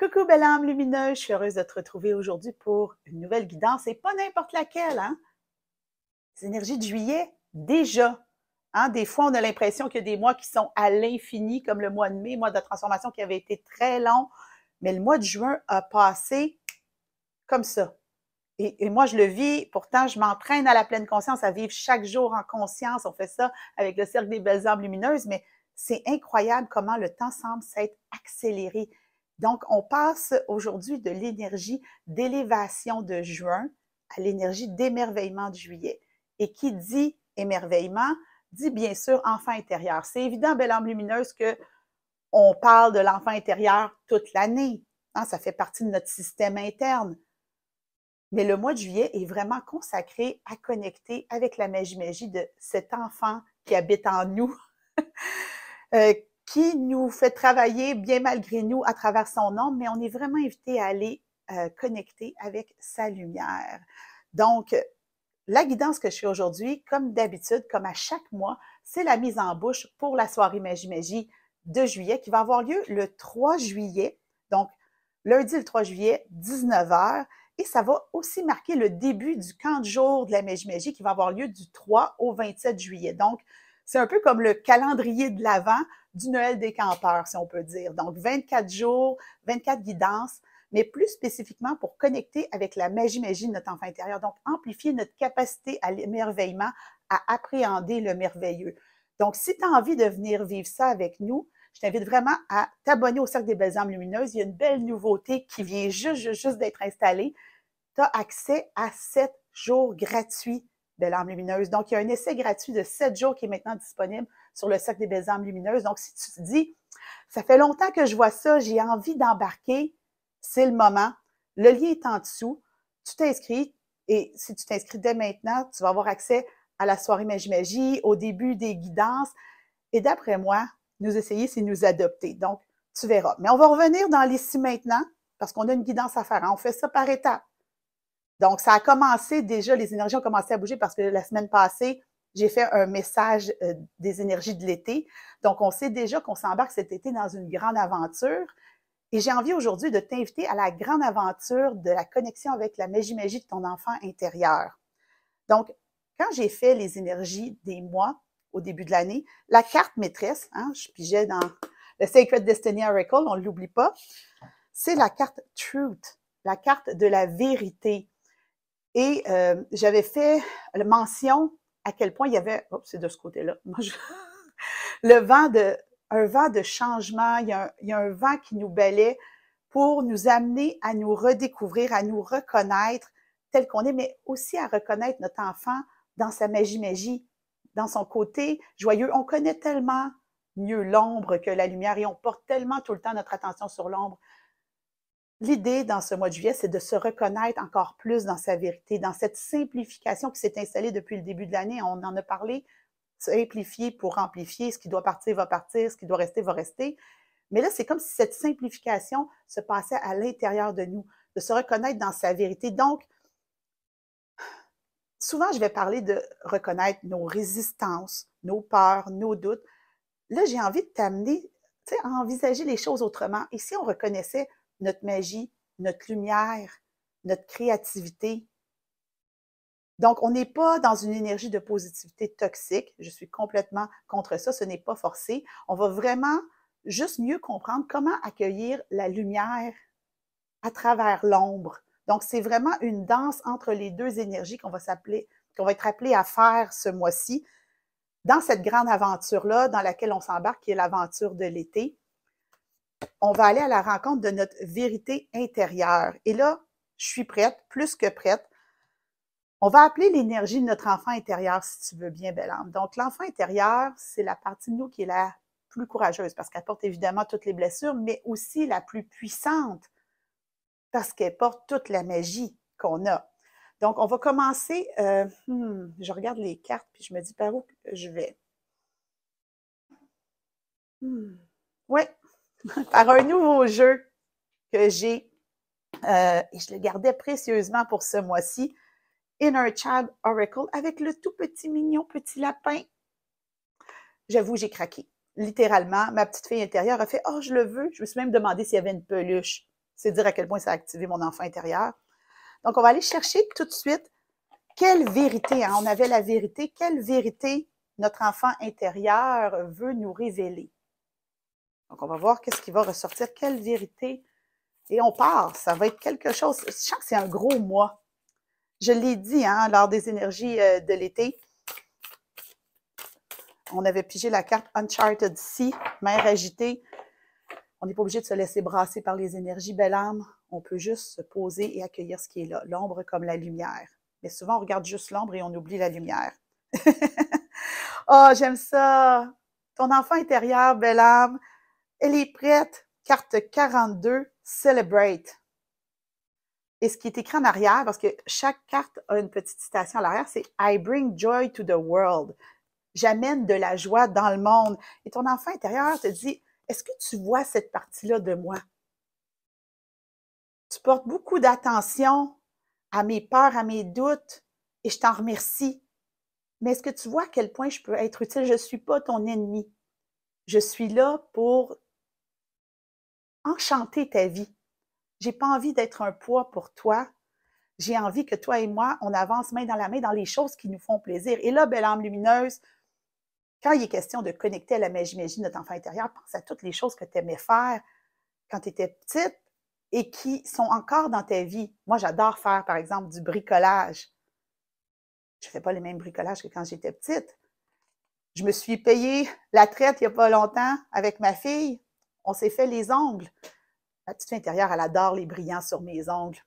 Coucou belle âme lumineuse, je suis heureuse de te retrouver aujourd'hui pour une nouvelle guidance et pas n'importe laquelle, hein? Les énergies de juillet, déjà. Hein? Des fois, on a l'impression qu'il y a des mois qui sont à l'infini, comme le mois de mai, mois de transformation qui avait été très long, mais le mois de juin a passé comme ça. Et moi, je le vis, pourtant, je m'entraîne à la pleine conscience, à vivre chaque jour en conscience. On fait ça avec le Cercle des belles âmes lumineuses, mais c'est incroyable comment le temps semble s'être accéléré. Donc, on passe aujourd'hui de l'énergie d'élévation de juin à l'énergie d'émerveillement de juillet. Et qui dit émerveillement, dit bien sûr enfant intérieur. C'est évident, belle âme lumineuse, qu'on parle de l'enfant intérieur toute l'année. Hein, ça fait partie de notre système interne. Mais le mois de juillet est vraiment consacré à connecter avec la magie de cet enfant qui habite en nous, qui nous fait travailler bien malgré nous à travers son ombre, mais on est vraiment invité à aller connecter avec sa lumière. Donc, la guidance que je fais aujourd'hui, comme d'habitude, comme à chaque mois, c'est la mise en bouche pour la soirée Magie de juillet qui va avoir lieu le 3 juillet. Donc, lundi le 3 juillet, 19h. Et ça va aussi marquer le début du camp de jour de la Magie qui va avoir lieu du 3 au 27 juillet. Donc, c'est un peu comme le calendrier de l'Avent du Noël des campeurs, si on peut dire. Donc, 24 jours, 24 guidances, mais plus spécifiquement pour connecter avec la magie de notre enfant intérieur. Donc, amplifier notre capacité à l'émerveillement, à appréhender le merveilleux. Donc, si tu as envie de venir vivre ça avec nous, je t'invite vraiment à t'abonner au Cercle des belles âmes lumineuses. Il y a une belle nouveauté qui vient juste d'être installée. Tu as accès à 7 jours gratuits, belle âme lumineuse. Donc, il y a un essai gratuit de 7 jours qui est maintenant disponible sur le Cercle des belles âmes lumineuses. Donc, si tu te dis, ça fait longtemps que je vois ça, j'ai envie d'embarquer, c'est le moment. Le lien est en dessous. Tu t'inscris et si tu t'inscris dès maintenant, tu vas avoir accès à la soirée Magie, au début des guidances. Et d'après moi, nous essayer, c'est nous adopter. Donc, tu verras. Mais on va revenir dans l'ici maintenant parce qu'on a une guidance à faire. Hein? On fait ça par étapes. Donc, ça a commencé déjà, les énergies ont commencé à bouger parce que la semaine passée, j'ai fait un message des énergies de l'été. Donc, on sait déjà qu'on s'embarque cet été dans une grande aventure. Et j'ai envie aujourd'hui de t'inviter à la grande aventure de la connexion avec la magie de ton enfant intérieur. Donc, quand j'ai fait les énergies des mois au début de l'année, la carte maîtresse, hein, je pigeais dans le Sacred Destiny Oracle, on ne l'oublie pas, c'est la carte Truth, la carte de la vérité. Et j'avais fait mention à quel point il y avait, oh, c'est de ce côté-là, un vent de changement, il y a un vent qui nous balaie pour nous amener à nous redécouvrir, à nous reconnaître tel qu'on est, mais aussi à reconnaître notre enfant dans sa magie, dans son côté joyeux. On connaît tellement mieux l'ombre que la lumière et on porte tellement tout le temps notre attention sur l'ombre. L'idée dans ce mois de juillet, c'est de se reconnaître encore plus dans sa vérité, dans cette simplification qui s'est installée depuis le début de l'année. On en a parlé, simplifier pour amplifier. Ce qui doit partir va partir, ce qui doit rester va rester. Mais là, c'est comme si cette simplification se passait à l'intérieur de nous, de se reconnaître dans sa vérité. Donc, souvent, je vais parler de reconnaître nos résistances, nos peurs, nos doutes. Là, j'ai envie de t'amener à envisager les choses autrement. Et si on reconnaissait notre magie, notre lumière, notre créativité. Donc, on n'est pas dans une énergie de positivité toxique. Je suis complètement contre ça. Ce n'est pas forcé. On va vraiment juste mieux comprendre comment accueillir la lumière à travers l'ombre. Donc, c'est vraiment une danse entre les deux énergies qu'on va être appelé à faire ce mois-ci dans cette grande aventure-là dans laquelle on s'embarque, qui est l'aventure de l'été. On va aller à la rencontre de notre vérité intérieure. Et là, je suis prête, plus que prête. On va appeler l'énergie de notre enfant intérieur, si tu veux bien, belle âme. Donc, l'enfant intérieur, c'est la partie de nous qui est la plus courageuse parce qu'elle porte évidemment toutes les blessures, mais aussi la plus puissante parce qu'elle porte toute la magie qu'on a. Donc, on va commencer, je regarde les cartes puis je me dis par où je vais. Oui, par un nouveau jeu que j'ai, et je le gardais précieusement pour ce mois-ci, Inner Child Oracle, avec le tout petit mignon petit lapin. J'avoue, j'ai craqué. Littéralement, ma petite fille intérieure a fait « Oh, je le veux! » Je me suis même demandé s'il y avait une peluche. C'est dire à quel point ça a activé mon enfant intérieur. Donc, on va aller chercher tout de suite quelle vérité, hein? On avait la vérité, quelle vérité notre enfant intérieur veut nous révéler. Donc, on va voir qu'est-ce qui va ressortir, quelle vérité. Et on part, ça va être quelque chose. Je sens que c'est un gros mois. Je l'ai dit, hein, lors des énergies de l'été. On avait pigé la carte Uncharted Sea, mer agitée. On n'est pas obligé de se laisser brasser par les énergies, belle âme. On peut juste se poser et accueillir ce qui est là, l'ombre comme la lumière. Mais souvent, on regarde juste l'ombre et on oublie la lumière. Oh, j'aime ça! Ton enfant intérieur, belle âme, elle est prête. Carte 42, Celebrate. Et ce qui est écrit en arrière, parce que chaque carte a une petite citation à l'arrière, c'est I bring joy to the world. J'amène de la joie dans le monde. Et ton enfant intérieur te dit, est-ce que tu vois cette partie-là de moi? Tu portes beaucoup d'attention à mes peurs, à mes doutes, et je t'en remercie. Mais est-ce que tu vois à quel point je peux être utile? Je ne suis pas ton ennemi. Je suis là pour enchanter ta vie. J'ai pas envie d'être un poids pour toi. J'ai envie que toi et moi, on avance main dans les choses qui nous font plaisir. Et là, belle âme lumineuse, quand il est question de connecter à la magie de notre enfant intérieur, pense à toutes les choses que tu aimais faire quand tu étais petite et qui sont encore dans ta vie. Moi, j'adore faire, par exemple, du bricolage. Je ne fais pas les mêmes bricolages que quand j'étais petite. Je me suis payé la traite il n'y a pas longtemps avec ma fille. On s'est fait les ongles. La petite fille intérieure, elle adore les brillants sur mes ongles.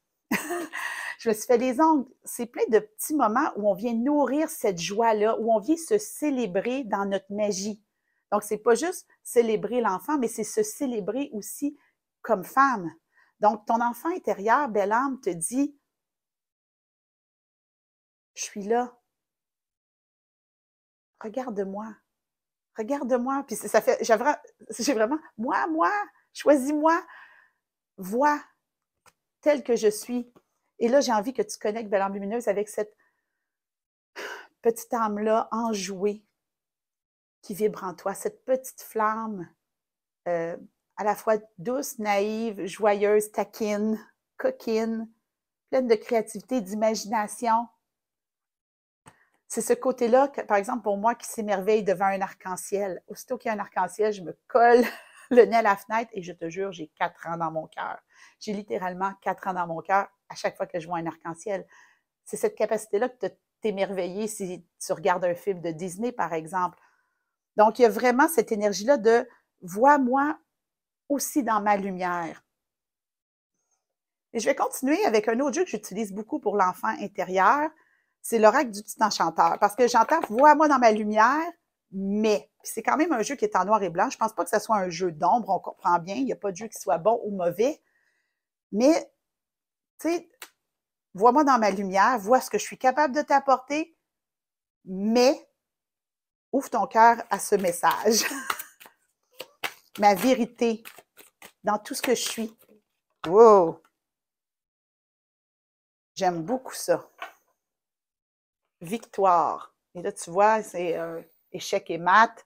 Je me suis fait les ongles. C'est plein de petits moments où on vient nourrir cette joie-là, où on vient se célébrer dans notre magie. Donc, c'est pas juste célébrer l'enfant, mais c'est se célébrer aussi comme femme. Donc, ton enfant intérieur, belle âme, te dit, je suis là. Regarde-moi. Regarde-moi. Puis ça fait, j'ai vraiment, moi, choisis-moi, vois tel que je suis. Et là, j'ai envie que tu connectes, belle âme lumineuse, avec cette petite âme-là enjouée qui vibre en toi, cette petite flamme à la fois douce, naïve, joyeuse, taquine, coquine, pleine de créativité, d'imagination. C'est ce côté-là, par exemple, pour moi, qui s'émerveille devant un arc-en-ciel. Aussitôt qu'il y a un arc-en-ciel, je me colle le nez à la fenêtre et je te jure, j'ai 4 ans dans mon cœur. J'ai littéralement 4 ans dans mon cœur à chaque fois que je vois un arc-en-ciel. C'est cette capacité-là de t'émerveiller si tu regardes un film de Disney, par exemple. Donc, il y a vraiment cette énergie-là de « vois-moi aussi dans ma lumière ». Et je vais continuer avec un autre jeu que j'utilise beaucoup pour l'enfant intérieur. C'est l'oracle du petit enchanteur. Parce que j'entends « vois-moi dans ma lumière », mais c'est quand même un jeu qui est en noir et blanc. Je ne pense pas que ce soit un jeu d'ombre, on comprend bien. Il n'y a pas de jeu qui soit bon ou mauvais. Mais, tu sais, vois-moi dans ma lumière, vois ce que je suis capable de t'apporter, mais ouvre ton cœur à ce message. Ma vérité dans tout ce que je suis. Wow! J'aime beaucoup ça. Victoire. Et là, tu vois, c'est échec et mat.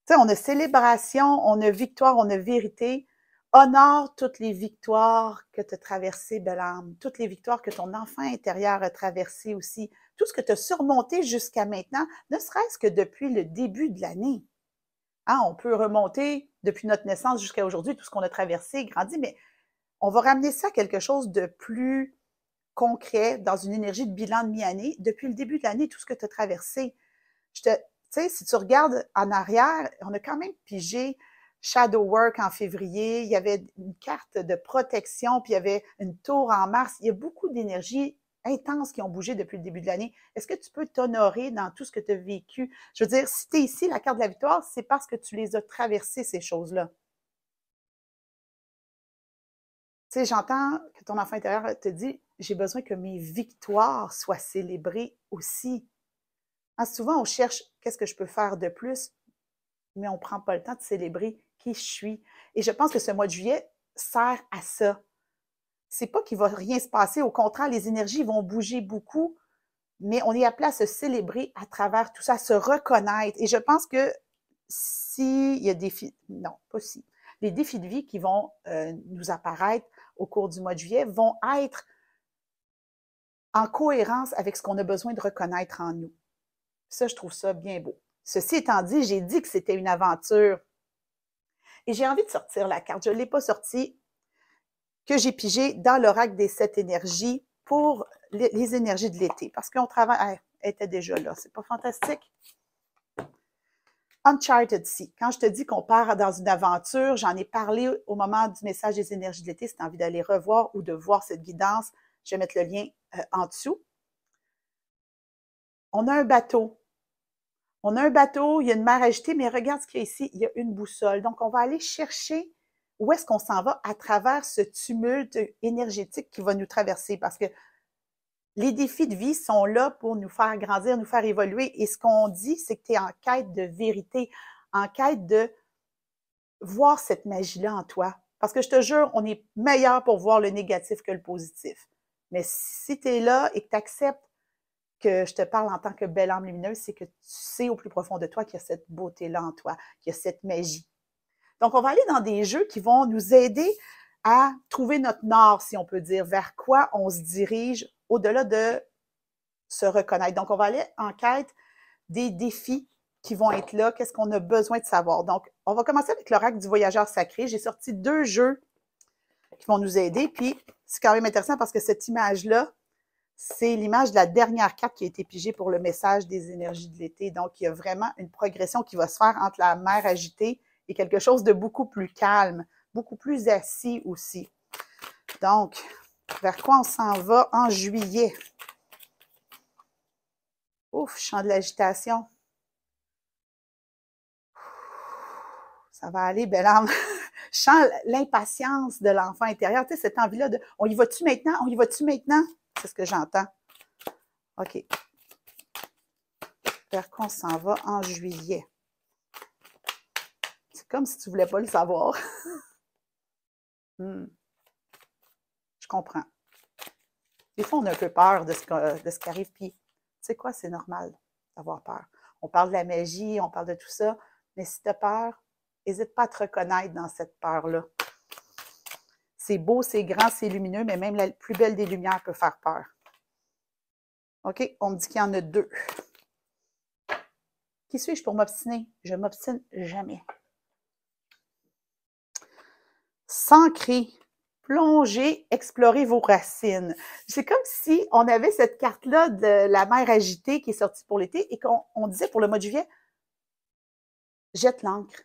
Tu sais, on a célébration, on a victoire, on a vérité. Honore toutes les victoires que tu as traversées, belle âme. Toutes les victoires que ton enfant intérieur a traversées aussi. Tout ce que tu as surmonté jusqu'à maintenant, ne serait-ce que depuis le début de l'année. Hein, on peut remonter depuis notre naissance jusqu'à aujourd'hui, tout ce qu'on a traversé, grandi, mais on va ramener ça à quelque chose de plus concret, dans une énergie de bilan de mi-année, depuis le début de l'année, tout ce que tu as traversé. Tu sais, si tu regardes en arrière, on a quand même pigé Shadow Work en février, il y avait une carte de protection, puis il y avait une tour en mars. Il y a beaucoup d'énergies intenses qui ont bougé depuis le début de l'année. Est-ce que tu peux t'honorer dans tout ce que tu as vécu? Je veux dire, si tu es ici, la carte de la victoire, c'est parce que tu les as traversées, ces choses-là. Tu sais, j'entends que ton enfant intérieur te dit, j'ai besoin que mes victoires soient célébrées aussi. Hein, souvent, on cherche qu'est-ce que je peux faire de plus, mais on ne prend pas le temps de célébrer qui je suis. Et je pense que ce mois de juillet sert à ça. C'est pas qu'il va rien se passer, au contraire, les énergies vont bouger beaucoup, mais on est appelé à se célébrer à travers tout ça, à se reconnaître. Et je pense que s'il y a des non, pas si. les défis de vie qui vont nous apparaître au cours du mois de juillet vont être en cohérence avec ce qu'on a besoin de reconnaître en nous. Ça, je trouve ça bien beau. Ceci étant dit, j'ai dit que c'était une aventure. Et j'ai envie de sortir la carte. Je ne l'ai pas sortie, que j'ai pigée dans l'oracle des 7 énergies pour les énergies de l'été. Parce qu'on travaille... Elle était déjà là. C'est pas fantastique? Uncharted Sea. Quand je te dis qu'on part dans une aventure, j'en ai parlé au moment du message des énergies de l'été. Si tu as envie d'aller revoir ou de voir cette guidance, je vais mettre le lien en dessous. On a un bateau. On a un bateau, il y a une mer agitée, mais regarde ce qu'il y a ici, il y a une boussole. Donc, on va aller chercher où est-ce qu'on s'en va à travers ce tumulte énergétique qui va nous traverser. Parce que les défis de vie sont là pour nous faire grandir, nous faire évoluer. Et ce qu'on dit, c'est que tu es en quête de vérité, en quête de voir cette magie-là en toi. Parce que je te jure, on est meilleur pour voir le négatif que le positif. Mais si tu es là et que tu acceptes que je te parle en tant que belle âme lumineuse, c'est que tu sais au plus profond de toi qu'il y a cette beauté-là en toi, qu'il y a cette magie. Donc, on va aller dans des jeux qui vont nous aider à trouver notre nord, si on peut dire, vers quoi on se dirige au-delà de se reconnaître. Donc, on va aller en quête des défis qui vont être là, qu'est-ce qu'on a besoin de savoir. Donc, on va commencer avec l'oracle du voyageur sacré. J'ai sorti 2 jeux qui vont nous aider, puis c'est quand même intéressant parce que cette image-là, c'est l'image de la dernière carte qui a été pigée pour le message des énergies de l'été. Donc, il y a vraiment une progression qui va se faire entre la mer agitée et quelque chose de beaucoup plus calme, beaucoup plus assis aussi. Donc, vers quoi on s'en va en juillet? Ouf, je sens de l'agitation. Ça va aller, belle âme. Je sens l'impatience de l'enfant intérieur. Tu sais, cette envie-là de « on y va-tu maintenant? On y va-tu maintenant? » C'est ce que j'entends. OK. Vers quoi on s'en va en juillet? C'est comme si tu ne voulais pas le savoir. Je comprends. Des fois, on a un peu peur de ce qui arrive, puis tu sais quoi, c'est normal d'avoir peur. On parle de la magie, on parle de tout ça, mais si tu as peur, n'hésite pas à te reconnaître dans cette peur-là. C'est beau, c'est grand, c'est lumineux, mais même la plus belle des lumières peut faire peur. OK, on me dit qu'il y en a 2. Qui suis-je pour m'obstiner? Je ne m'obstine jamais. S'ancrer, plonger, explorer vos racines. C'est comme si on avait cette carte-là de la mer agitée qui est sortie pour l'été et qu'on disait pour le mois de juillet, jette l'ancre,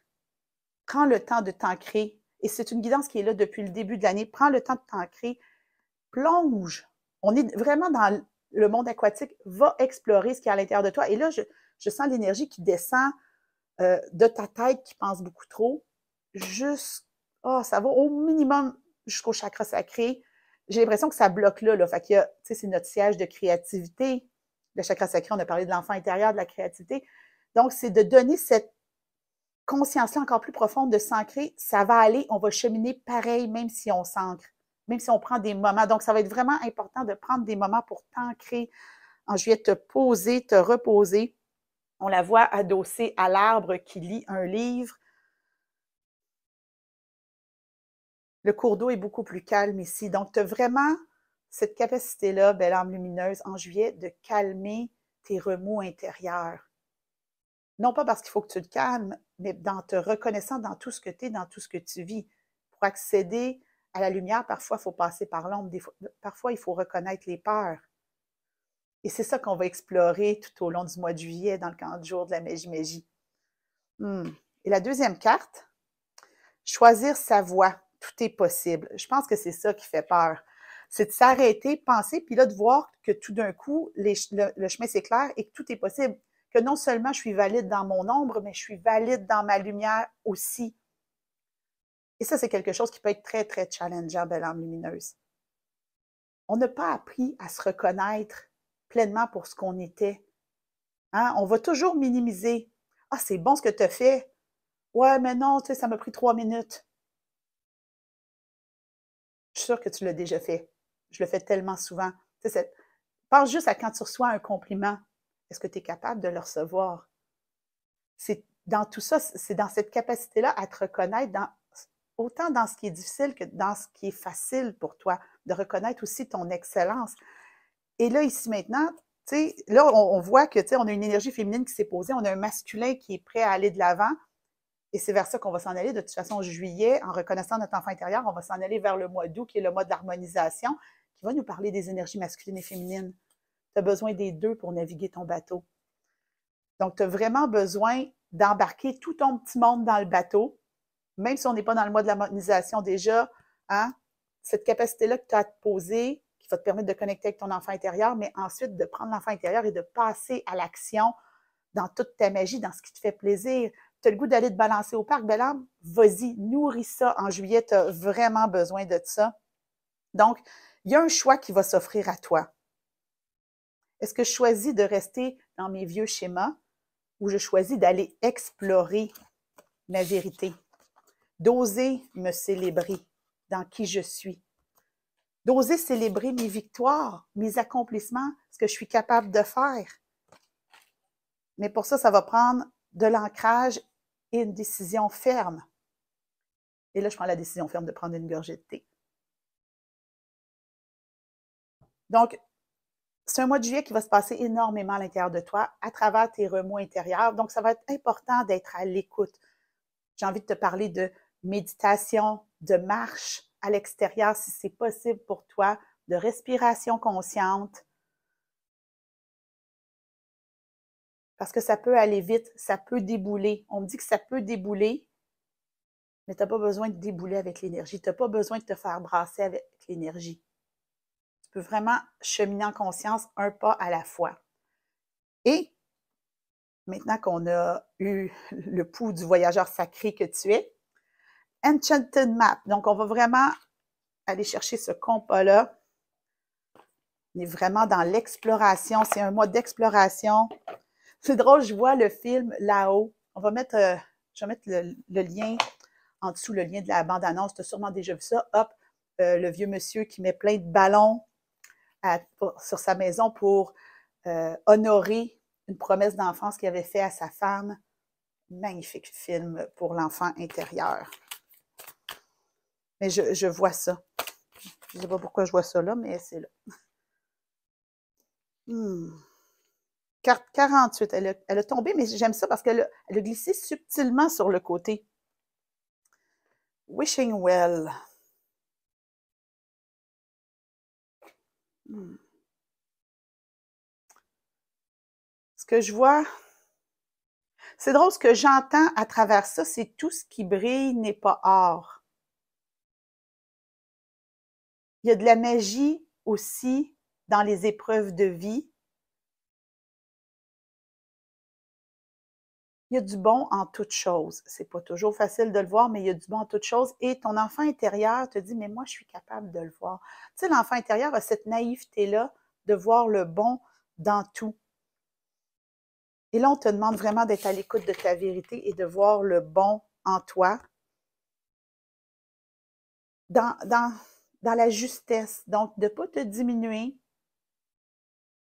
prends le temps de t'ancrer. Et c'est une guidance qui est là depuis le début de l'année. Prends le temps de t'ancrer, plonge. On est vraiment dans le monde aquatique, va explorer ce qu'il y a à l'intérieur de toi. Et là, je sens l'énergie qui descend de ta tête qui pense beaucoup trop, ça va au minimum jusqu'au chakra sacré. J'ai l'impression que ça bloque là. Fait qu'il y a, tu sais, c'est notre siège de créativité. Le chakra sacré, on a parlé de l'enfant intérieur, de la créativité. Donc, c'est de donner cette conscience-là encore plus profonde de s'ancrer. Ça va aller, on va cheminer pareil, même si on s'ancre, même si on prend des moments. Donc, ça va être vraiment important de prendre des moments pour t'ancrer. En juillet, te poser, te reposer. On la voit adossée à l'arbre qui lit un livre. Le cours d'eau est beaucoup plus calme ici. Donc, tu as vraiment cette capacité-là, belle âme lumineuse, en juillet, de calmer tes remous intérieurs. Non pas parce qu'il faut que tu te calmes, mais dans te reconnaissant dans tout ce que tu es, dans tout ce que tu vis. Pour accéder à la lumière, parfois, il faut passer par l'ombre. Parfois, il faut reconnaître les peurs. Et c'est ça qu'on va explorer tout au long du mois de juillet dans le camp de jour de la magie. Et la deuxième carte, choisir sa voie. Tout est possible. Je pense que c'est ça qui fait peur. C'est de s'arrêter, penser, puis là, de voir que tout d'un coup, le chemin s'éclaire et que tout est possible. Que non seulement je suis valide dans mon ombre, mais je suis valide dans ma lumière aussi. Et ça, c'est quelque chose qui peut être très, très challengeant, belle âme lumineuse. On n'a pas appris à se reconnaître pleinement pour ce qu'on était. Hein? On va toujours minimiser. Ah, c'est bon ce que tu as fait. Ouais, mais non, tu sais, ça m'a pris 3 minutes. Je suis sûre que tu l'as déjà fait. Je le fais tellement souvent. Tu sais, pense juste à quand tu reçois un compliment. Est-ce que tu es capable de le recevoir? C'est dans tout ça, c'est dans cette capacité-là à te reconnaître dans autant dans ce qui est difficile que dans ce qui est facile pour toi, de reconnaître aussi ton excellence. Et là, ici maintenant, tu sais, là, on voit que, tu sais, on a une énergie féminine qui s'est posée, on a un masculin qui est prêt à aller de l'avant, et c'est vers ça qu'on va s'en aller. De toute façon, en juillet, en reconnaissant notre enfant intérieur, on va s'en aller vers le mois d'août, qui est le mois de l'harmonisation, qui va nous parler des énergies masculines et féminines. Tu as besoin des deux pour naviguer ton bateau. Donc, tu as vraiment besoin d'embarquer tout ton petit monde dans le bateau, même si on n'est pas dans le mois de l'harmonisation déjà, hein, cette capacité-là que tu as à te poser, qui va te permettre de connecter avec ton enfant intérieur, mais ensuite de prendre l'enfant intérieur et de passer à l'action dans toute ta magie, dans ce qui te fait plaisir. Tu as le goût d'aller te balancer au parc, belle âme, vas-y, nourris ça. En juillet, tu as vraiment besoin de ça. Donc, il y a un choix qui va s'offrir à toi. Est-ce que je choisis de rester dans mes vieux schémas ou je choisis d'aller explorer ma vérité, d'oser me célébrer dans qui je suis, d'oser célébrer mes victoires, mes accomplissements, ce que je suis capable de faire. Mais pour ça, ça va prendre de l'ancrage et une décision ferme. Et là, je prends la décision ferme de prendre une gorgée de thé. Donc, c'est un mois de juillet qui va se passer énormément à l'intérieur de toi, à travers tes remous intérieurs. Donc, ça va être important d'être à l'écoute. J'ai envie de te parler de méditation, de marche à l'extérieur si c'est possible pour toi, de respiration consciente. Parce que ça peut aller vite, ça peut débouler. On me dit que ça peut débouler, mais tu n'as pas besoin de débouler avec l'énergie. Tu n'as pas besoin de te faire brasser avec l'énergie. Tu peux vraiment cheminer en conscience un pas à la fois. Et maintenant qu'on a eu le pouls du voyageur sacré que tu es, Enchanted Map. Donc, on va vraiment aller chercher ce compas-là. On est vraiment dans l'exploration. C'est un mois d'exploration. C'est drôle, je vois le film là-haut. On va mettre, je vais mettre le lien en dessous, le lien de la bande-annonce. Tu as sûrement déjà vu ça. Hop, le vieux monsieur qui met plein de ballons sur sa maison pour honorer une promesse d'enfance qu'il avait fait à sa femme. Magnifique film pour l'enfant intérieur. Mais je vois ça. Je ne sais pas pourquoi je vois ça là, mais c'est là. Carte 48, elle a tombé, mais j'aime ça parce qu'elle a glissé subtilement sur le côté. Wishing well. Ce que je vois, c'est drôle, ce que j'entends à travers ça, c'est tout ce qui brille n'est pas or. Il y a de la magie aussi dans les épreuves de vie. Il y a du bon en toute chose. C'est pas toujours facile de le voir, mais il y a du bon en toute chose. Et ton enfant intérieur te dit, mais moi, je suis capable de le voir. Tu sais, l'enfant intérieur a cette naïveté-là de voir le bon dans tout. Et là, on te demande vraiment d'être à l'écoute de ta vérité et de voir le bon en toi. Dans la justesse. Donc, de ne pas te diminuer,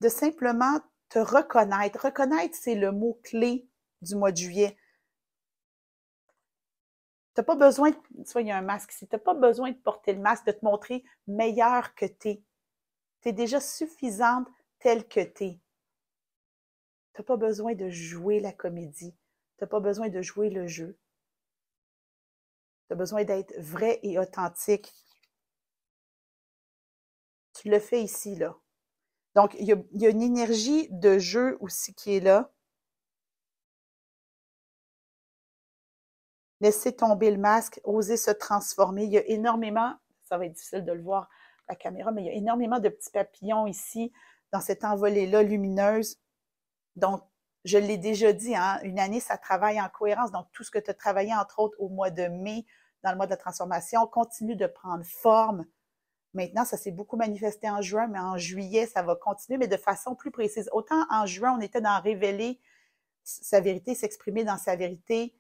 de simplement te reconnaître. Reconnaître, c'est le mot-clé du mois de juillet. Tu n'as pas besoin, tu vois, il y a un masque ici, tu n'as pas besoin de porter le masque, de te montrer meilleur que tu es. Tu es déjà suffisante telle que tu es. Tu n'as pas besoin de jouer la comédie. Tu n'as pas besoin de jouer le jeu. Tu as besoin d'être vrai et authentique. Tu le fais ici, là. Donc, il y a une énergie de jeu aussi qui est là. Laisser tomber le masque, oser se transformer. Il y a énormément, ça va être difficile de le voir à la caméra, mais il y a énormément de petits papillons ici, dans cette envolée-là lumineuse. Donc, je l'ai déjà dit, hein, une année, ça travaille en cohérence. Donc, tout ce que tu as travaillé, entre autres, au mois de mai, dans le mois de la transformation, continue de prendre forme. Maintenant, ça s'est beaucoup manifesté en juin, mais en juillet, ça va continuer, mais de façon plus précise. Autant en juin, on était dans révéler sa vérité, s'exprimer dans sa vérité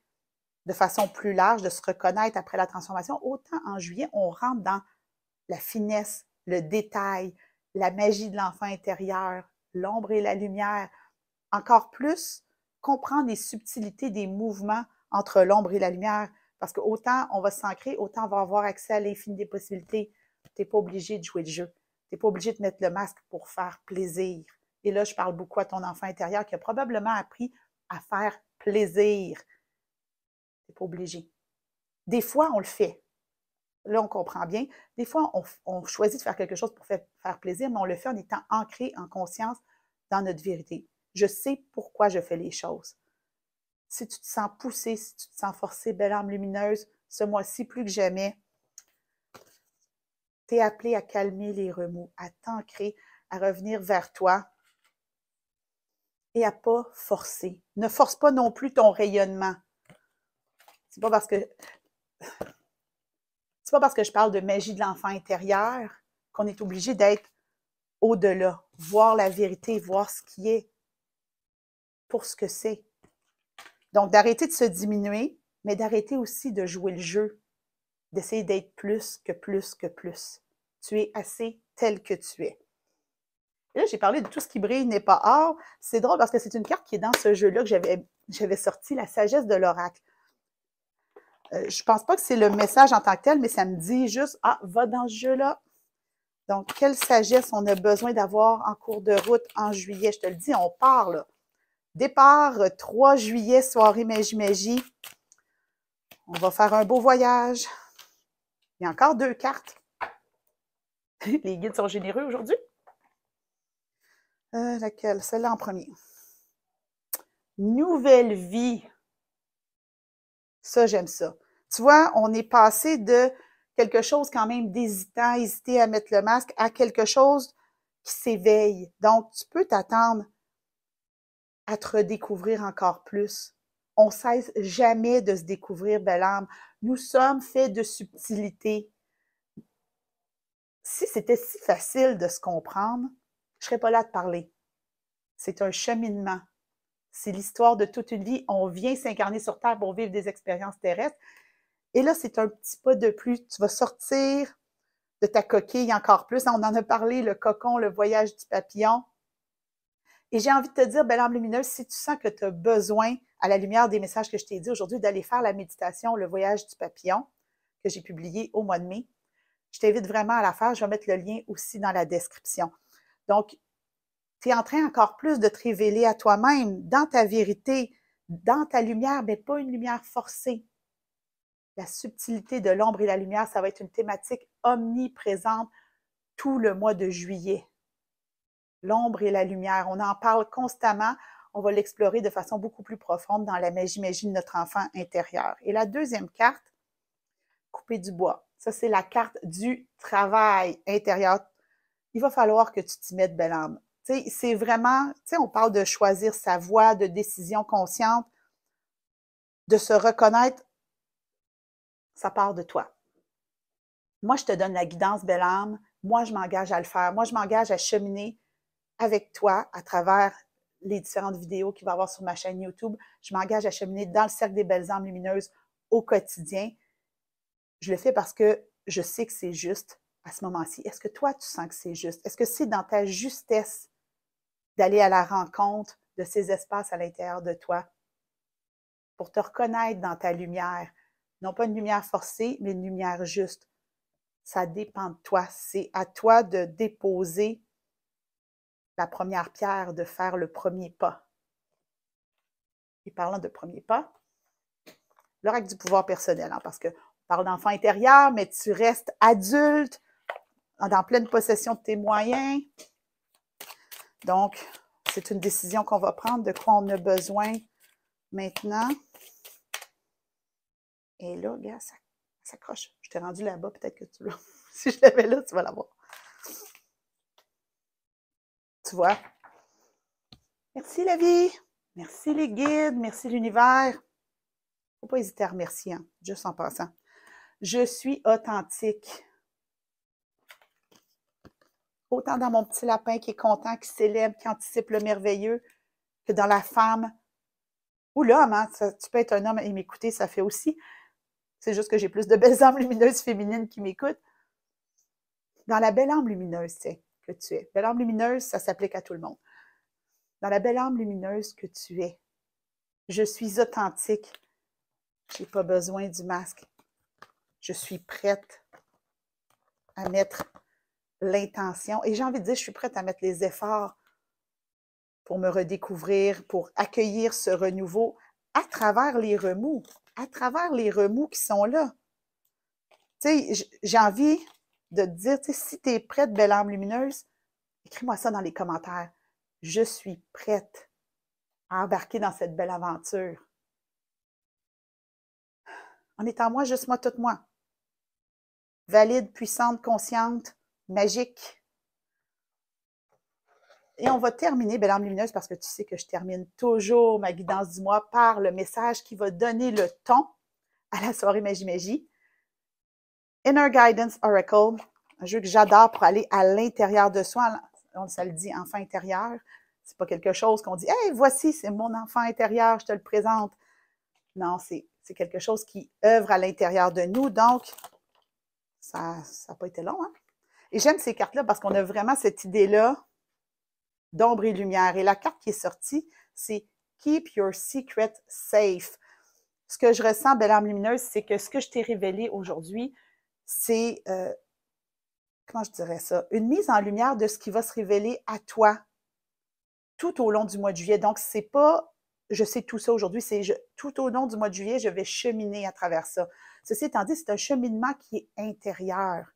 de façon plus large, de se reconnaître après la transformation. Autant en juillet, on rentre dans la finesse, le détail, la magie de l'enfant intérieur, l'ombre et la lumière. Encore plus, comprendre les subtilités des mouvements entre l'ombre et la lumière. Parce que autant on va s'ancrer, autant on va avoir accès à l'infini des possibilités. Tu n'es pas obligé de jouer le jeu. Tu n'es pas obligé de mettre le masque pour faire plaisir. Et là, je parle beaucoup à ton enfant intérieur qui a probablement appris à faire plaisir. Tu n'es pas obligé. Des fois, on le fait. Là, on comprend bien. Des fois, on choisit de faire quelque chose pour faire plaisir, mais on le fait en étant ancré en conscience dans notre vérité. Je sais pourquoi je fais les choses. Si tu te sens poussé, si tu te sens forcé, belle âme lumineuse, ce mois-ci, plus que jamais, tu es appelé à calmer les remous, à t'ancrer, à revenir vers toi et à ne pas forcer. Ne force pas non plus ton rayonnement. C'est pas parce que je parle de magie de l'enfant intérieur qu'on est obligé d'être au-delà, voir la vérité, voir ce qui est pour ce que c'est. Donc, d'arrêter de se diminuer, mais d'arrêter aussi de jouer le jeu, d'essayer d'être plus que plus que plus. Tu es assez tel que tu es. Et là, j'ai parlé de tout ce qui brille n'est pas or. C'est drôle parce que c'est une carte qui est dans ce jeu-là que j'avais sorti, la sagesse de l'oracle. Je pense pas que c'est le message en tant que tel, mais ça me dit juste, ah, va dans ce jeu-là. Donc, quelle sagesse on a besoin d'avoir en cours de route en juillet? Je te le dis, on part là. Départ 3 juillet, soirée Magie. On va faire un beau voyage. Il y a encore 2 cartes. Les guides sont généreux aujourd'hui. Laquelle? Celle-là en premier. Nouvelle vie. Ça, j'aime ça. Tu vois, on est passé de quelque chose quand même d'hésitant, hésiter à mettre le masque, à quelque chose qui s'éveille. Donc, tu peux t'attendre à te redécouvrir encore plus. On ne cesse jamais de se découvrir, belle âme. Nous sommes faits de subtilité. Si c'était si facile de se comprendre, je ne serais pas là de parler. C'est un cheminement. C'est l'histoire de toute une vie. On vient s'incarner sur Terre pour vivre des expériences terrestres. Et là, c'est un petit pas de plus. Tu vas sortir de ta coquille encore plus. On en a parlé, le cocon, le voyage du papillon. Et j'ai envie de te dire, belle âme lumineuse, si tu sens que tu as besoin, à la lumière des messages que je t'ai dit aujourd'hui, d'aller faire la méditation, le voyage du papillon, que j'ai publié au mois de mai, je t'invite vraiment à la faire. Je vais mettre le lien aussi dans la description. Donc, tu es en train encore plus de te révéler à toi-même, dans ta vérité, dans ta lumière, mais pas une lumière forcée. La subtilité de l'ombre et la lumière, ça va être une thématique omniprésente tout le mois de juillet. L'ombre et la lumière, on en parle constamment. On va l'explorer de façon beaucoup plus profonde dans la magie de notre enfant intérieur. Et la deuxième carte, couper du bois. Ça, c'est la carte du travail intérieur. Il va falloir que tu t'y mettes, belle âme. C'est vraiment, on parle de choisir sa voie, de décision consciente, de se reconnaître. Ça part de toi. Moi, je te donne la guidance, belle âme. Moi, je m'engage à le faire. Moi, je m'engage à cheminer avec toi à travers les différentes vidéos qu'il va y avoir sur ma chaîne YouTube. Je m'engage à cheminer dans le cercle des belles âmes lumineuses au quotidien. Je le fais parce que je sais que c'est juste à ce moment-ci. Est-ce que toi, tu sens que c'est juste? Est-ce que c'est dans ta justesse d'aller à la rencontre de ces espaces à l'intérieur de toi pour te reconnaître dans ta lumière? Non pas une lumière forcée, mais une lumière juste. Ça dépend de toi. C'est à toi de déposer la première pierre, de faire le premier pas. Et parlant de premier pas, l'oracle du pouvoir personnel, parce qu'on parle d'enfant intérieur, mais tu restes adulte, en pleine possession de tes moyens. Donc, c'est une décision qu'on va prendre, de quoi on a besoin maintenant. Et là, regarde, ça s'accroche. Je t'ai rendu là-bas, peut-être que tu l'as. Si je l'avais là, tu vas l'avoir. Tu vois? Merci la vie. Merci les guides. Merci l'univers. Faut pas hésiter à remercier, hein, juste en passant. Je suis authentique. Autant dans mon petit lapin qui est content, qui célèbre, qui anticipe le merveilleux, que dans la femme ou l'homme. Hein, tu peux être un homme et m'écouter, ça fait aussi. C'est juste que j'ai plus de belles âmes lumineuses féminines qui m'écoutent. Dans la belle âme lumineuse, que tu es. Belle âme lumineuse, ça s'applique à tout le monde. Dans la belle âme lumineuse que tu es, je suis authentique. Je n'ai pas besoin du masque. Je suis prête à mettre l'intention. Et j'ai envie de dire, je suis prête à mettre les efforts pour me redécouvrir, pour accueillir ce renouveau à travers les remous qui sont là. Tu sais, j'ai envie de te dire, tu sais, si tu es prête, belle âme lumineuse, écris-moi ça dans les commentaires. Je suis prête à embarquer dans cette belle aventure. En étant moi, juste moi, toute moi. Valide, puissante, consciente, magique. Et on va terminer, belle âme lumineuse, parce que tu sais que je termine toujours ma guidance du mois par le message qui va donner le ton à la soirée Magie-Magie. Inner Guidance Oracle, un jeu que j'adore pour aller à l'intérieur de soi. Ça le dit, enfant intérieur. C'est pas quelque chose qu'on dit, hey, voici, c'est mon enfant intérieur, je te le présente. Non, c'est quelque chose qui œuvre à l'intérieur de nous. Donc, ça n'a pas été long, hein? Et j'aime ces cartes-là parce qu'on a vraiment cette idée-là d'ombre et lumière. Et la carte qui est sortie, c'est Keep Your Secret Safe. Ce que je ressens, belle âme lumineuse, c'est que ce que je t'ai révélé aujourd'hui, c'est, comment je dirais ça, une mise en lumière de ce qui va se révéler à toi tout au long du mois de juillet. Donc, c'est pas, je sais tout ça aujourd'hui, c'est tout au long du mois de juillet, je vais cheminer à travers ça. Ceci étant dit, c'est un cheminement qui est intérieur.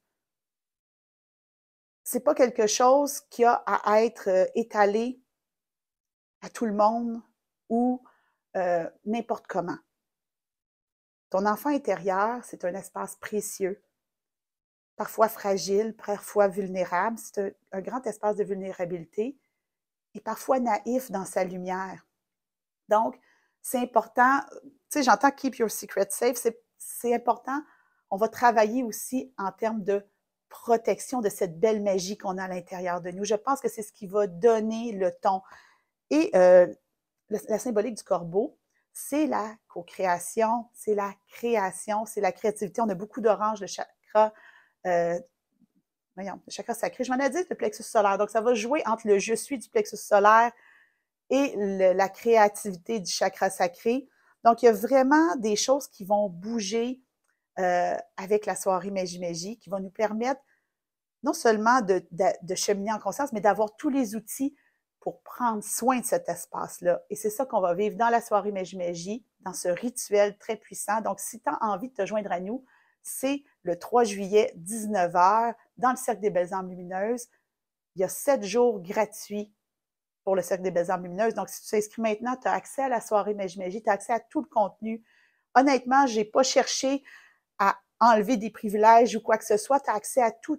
C'est pas quelque chose qui a à être étalé à tout le monde ou n'importe comment. Ton enfant intérieur, c'est un espace précieux, parfois fragile, parfois vulnérable. C'est un grand espace de vulnérabilité et parfois naïf dans sa lumière. Donc, c'est important, tu sais, j'entends « keep your secret safe », c'est important. On va travailler aussi en termes de protection de cette belle magie qu'on a à l'intérieur de nous. Je pense que c'est ce qui va donner le ton. Et la symbolique du corbeau, c'est la co-création, c'est la création, c'est la créativité. On a beaucoup d'orange, le chakra, le chakra sacré. Je m'en ai dit le plexus solaire. Donc, ça va jouer entre le « je suis » du plexus solaire et la créativité du chakra sacré. Donc, il y a vraiment des choses qui vont bouger avec la soirée Magie-Magie, qui vont nous permettre non seulement de cheminer en conscience, mais d'avoir tous les outils pour prendre soin de cet espace-là. Et c'est ça qu'on va vivre dans la soirée Magie-Magie, dans ce rituel très puissant. Donc, si tu as envie de te joindre à nous, c'est le 3 juillet, 19h, dans le Cercle des Belles Âmes Lumineuses. Il y a 7 jours gratuits pour le Cercle des Belles Âmes Lumineuses. Donc, si tu t'inscris maintenant, tu as accès à la soirée Magie-Magie, tu as accès à tout le contenu. Honnêtement, je n'ai pas cherché à enlever des privilèges ou quoi que ce soit. Tu as accès à tout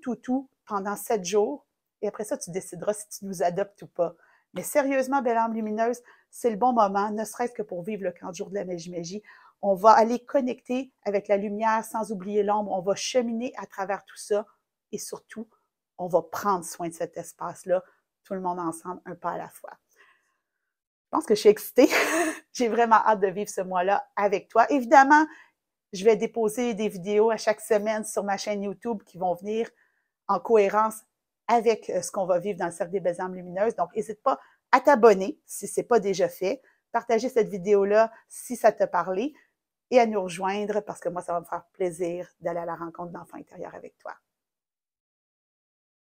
pendant 7 jours. Et après ça, tu décideras si tu nous adoptes ou pas. Mais sérieusement, belle âme lumineuse, c'est le bon moment, ne serait-ce que pour vivre le 40 jours de la Magie-Magie. On va aller connecter avec la lumière sans oublier l'ombre. On va cheminer à travers tout ça. Et surtout, on va prendre soin de cet espace-là, tout le monde ensemble, un pas à la fois. Je pense que je suis excitée. J'ai vraiment hâte de vivre ce mois-là avec toi. Évidemment, je vais déposer des vidéos à chaque semaine sur ma chaîne YouTube qui vont venir en cohérence avec ce qu'on va vivre dans le Cercle des Belles Âmes Lumineuses. Donc, n'hésite pas à t'abonner si ce n'est pas déjà fait, partager cette vidéo-là si ça t'a parlé et à nous rejoindre parce que moi, ça va me faire plaisir d'aller à la rencontre d'enfants intérieurs avec toi.